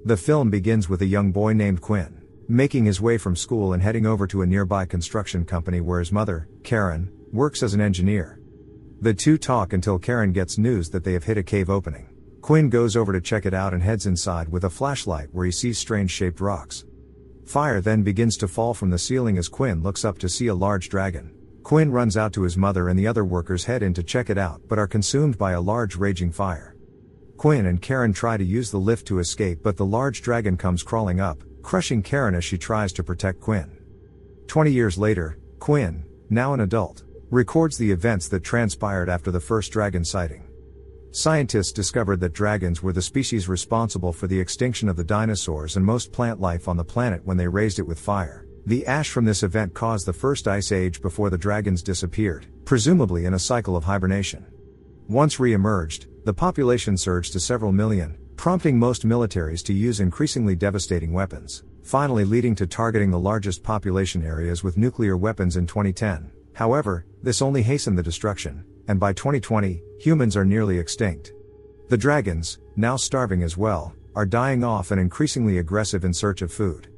The film begins with a young boy named Quinn, making his way from school and heading over to a nearby construction company where his mother, Karen, works as an engineer. The two talk until Karen gets news that they have hit a cave opening. Quinn goes over to check it out and heads inside with a flashlight where he sees strange-shaped rocks. Fire then begins to fall from the ceiling as Quinn looks up to see a large dragon. Quinn runs out to his mother and the other workers head in to check it out but are consumed by a large raging fire. Quinn and Karen try to use the lift to escape but the large dragon comes crawling up, crushing Karen as she tries to protect Quinn. 20 years later, Quinn, now an adult, records the events that transpired after the first dragon sighting. Scientists discovered that dragons were the species responsible for the extinction of the dinosaurs and most plant life on the planet when they raised it with fire. The ash from this event caused the first ice age before the dragons disappeared, presumably in a cycle of hibernation. Once re-emerged, the population surged to several million, prompting most militaries to use increasingly devastating weapons, finally leading to targeting the largest population areas with nuclear weapons in 2010. However, this only hastened the destruction, and by 2020, humans are nearly extinct. The dragons, now starving as well, are dying off and increasingly aggressive in search of food.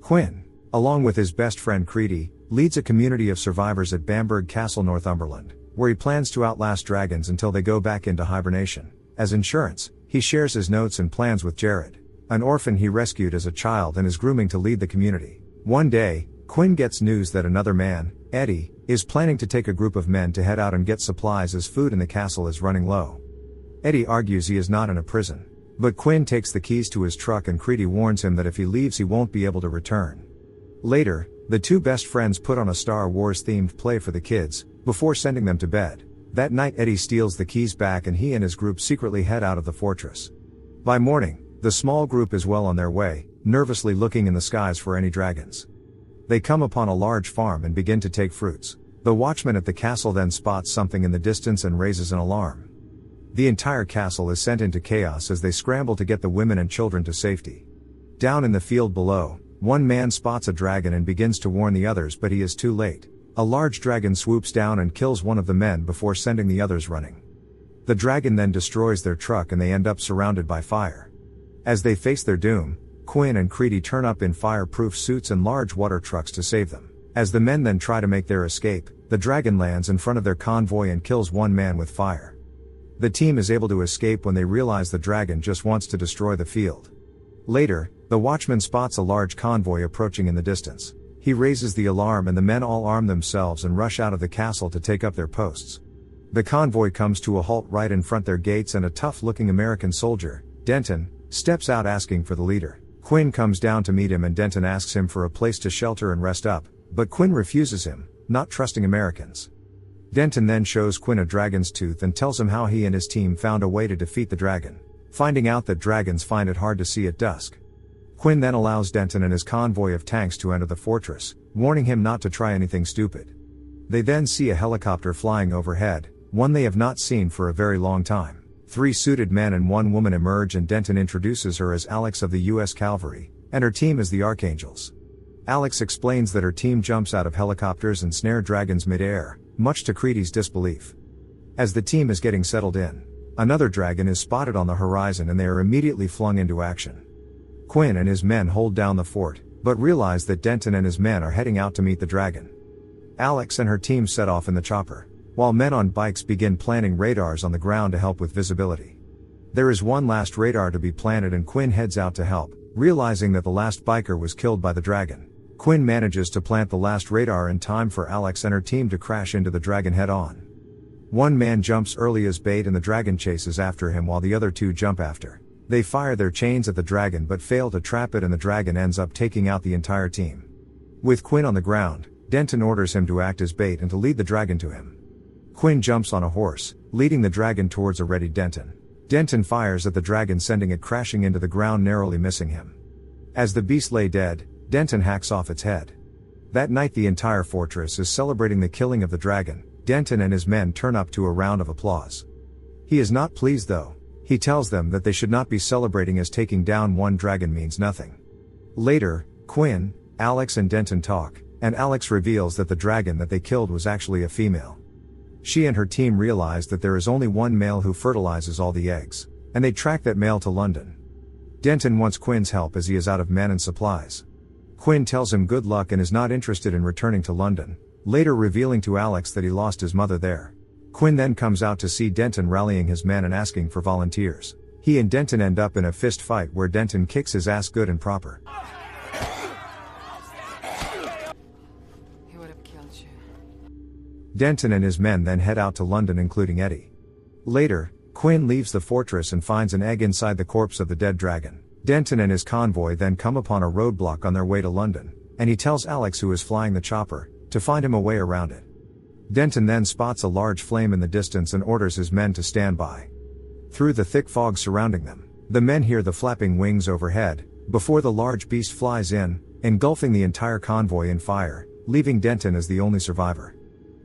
Quinn, along with his best friend Creedy, leads a community of survivors at Bamburgh Castle, Northumberland, where he plans to outlast dragons until they go back into hibernation. As insurance, he shares his notes and plans with Jared, an orphan he rescued as a child and is grooming to lead the community. One day, Quinn gets news that another man, Eddie, is planning to take a group of men to head out and get supplies as food in the castle is running low. Eddie argues he is not in a prison, but Quinn takes the keys to his truck and Creedy warns him that if he leaves he won't be able to return. Later, the two best friends put on a Star Wars themed play for the kids, before sending them to bed. That night Eddie steals the keys back and he and his group secretly head out of the fortress. By morning, the small group is well on their way, nervously looking in the skies for any dragons. They come upon a large farm and begin to take fruits. The watchman at the castle then spots something in the distance and raises an alarm. The entire castle is sent into chaos as they scramble to get the women and children to safety. Down in the field below, one man spots a dragon and begins to warn the others but he is too late. A large dragon swoops down and kills one of the men before sending the others running. The dragon then destroys their truck and they end up surrounded by fire. As they face their doom, Quinn and Creedy turn up in fireproof suits and large water trucks to save them. As the men then try to make their escape, the dragon lands in front of their convoy and kills one man with fire. The team is able to escape when they realize the dragon just wants to destroy the field. Later, the watchman spots a large convoy approaching in the distance. He raises the alarm and the men all arm themselves and rush out of the castle to take up their posts. The convoy comes to a halt right in front their gates and a tough-looking American soldier, Denton, steps out asking for the leader. Quinn comes down to meet him and Denton asks him for a place to shelter and rest up, but Quinn refuses him, not trusting Americans. Denton then shows Quinn a dragon's tooth and tells him how he and his team found a way to defeat the dragon, finding out that dragons find it hard to see at dusk. Quinn then allows Denton and his convoy of tanks to enter the fortress, warning him not to try anything stupid. They then see a helicopter flying overhead, one they have not seen for a very long time. 3 suited men and 1 woman emerge and Denton introduces her as Alex of the U.S. Cavalry, and her team as the Archangels. Alex explains that her team jumps out of helicopters and snare dragons mid-air, much to Creedy's disbelief. As the team is getting settled in, another dragon is spotted on the horizon and they are immediately flung into action. Quinn and his men hold down the fort, but realize that Denton and his men are heading out to meet the dragon. Alex and her team set off in the chopper, while men on bikes begin planting radars on the ground to help with visibility. There is one last radar to be planted and Quinn heads out to help, realizing that the last biker was killed by the dragon. Quinn manages to plant the last radar in time for Alex and her team to crash into the dragon head-on. One man jumps early as bait and the dragon chases after him while the other 2 jump after. They fire their chains at the dragon but fail to trap it and the dragon ends up taking out the entire team. With Quinn on the ground, Denton orders him to act as bait and to lead the dragon to him. Quinn jumps on a horse, leading the dragon towards a ready Denton. Denton fires at the dragon sending it crashing into the ground, narrowly missing him. As the beast lay dead, Denton hacks off its head. That night the entire fortress is celebrating the killing of the dragon. Denton and his men turn up to a round of applause. He is not pleased though. He tells them that they should not be celebrating as taking down one dragon means nothing. Later, Quinn, Alex and Denton talk, and Alex reveals that the dragon that they killed was actually a female. She and her team realize that there is only one male who fertilizes all the eggs, and they track that male to London. Denton wants Quinn's help as he is out of men and supplies. Quinn tells him good luck and is not interested in returning to London, later revealing to Alex that he lost his mother there. Quinn then comes out to see Denton rallying his men and asking for volunteers. He and Denton end up in a fist fight where Denton kicks his ass good and proper. He would have killed you. Denton and his men then head out to London, including Eddie. Later, Quinn leaves the fortress and finds an egg inside the corpse of the dead dragon. Denton and his convoy then come upon a roadblock on their way to London, and he tells Alex, who is flying the chopper, to find him a way around it. Denton then spots a large flame in the distance and orders his men to stand by. Through the thick fog surrounding them, the men hear the flapping wings overhead, before the large beast flies in, engulfing the entire convoy in fire, leaving Denton as the only survivor.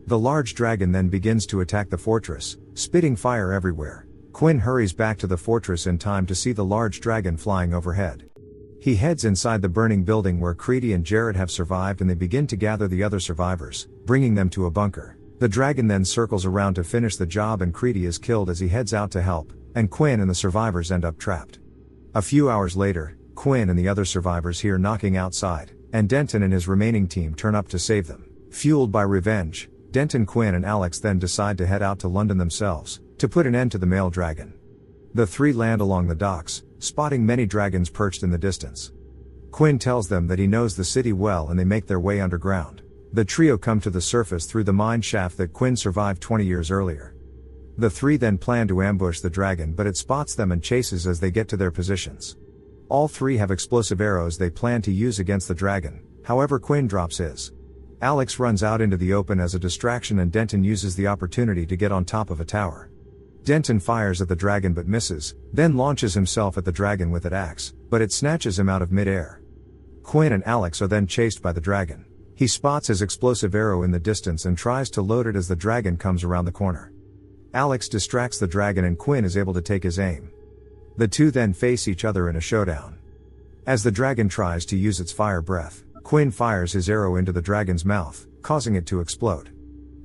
The large dragon then begins to attack the fortress, spitting fire everywhere. Quinn hurries back to the fortress in time to see the large dragon flying overhead. He heads inside the burning building where Creedy and Jared have survived, and they begin to gather the other survivors, bringing them to a bunker. The dragon then circles around to finish the job, and Creedy is killed as he heads out to help, and Quinn and the survivors end up trapped. A few hours later, Quinn and the other survivors hear knocking outside, and Denton and his remaining team turn up to save them. Fueled by revenge, Denton, Quinn and Alex then decide to head out to London themselves, to put an end to the male dragon. The three land along the docks, spotting many dragons perched in the distance. Quinn tells them that he knows the city well, and they make their way underground. The trio come to the surface through the mine shaft that Quinn survived 20 years earlier. The three then plan to ambush the dragon, but it spots them and chases as they get to their positions. All three have explosive arrows they plan to use against the dragon, however Quinn drops his. Alex runs out into the open as a distraction, and Denton uses the opportunity to get on top of a tower. Denton fires at the dragon but misses, then launches himself at the dragon with an axe, but it snatches him out of mid-air. Quinn and Alex are then chased by the dragon. He spots his explosive arrow in the distance and tries to load it as the dragon comes around the corner. Alex distracts the dragon and Quinn is able to take his aim. The two then face each other in a showdown. As the dragon tries to use its fire breath, Quinn fires his arrow into the dragon's mouth, causing it to explode.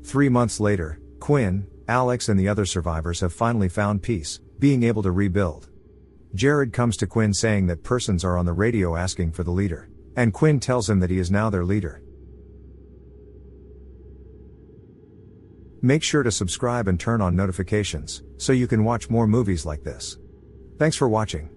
3 months later, Quinn, Alex and the other survivors have finally found peace, being able to rebuild. Jared comes to Quinn saying that persons are on the radio asking for the leader, and Quinn tells him that he is now their leader. Make sure to subscribe and turn on notifications, so you can watch more movies like this. Thanks for watching.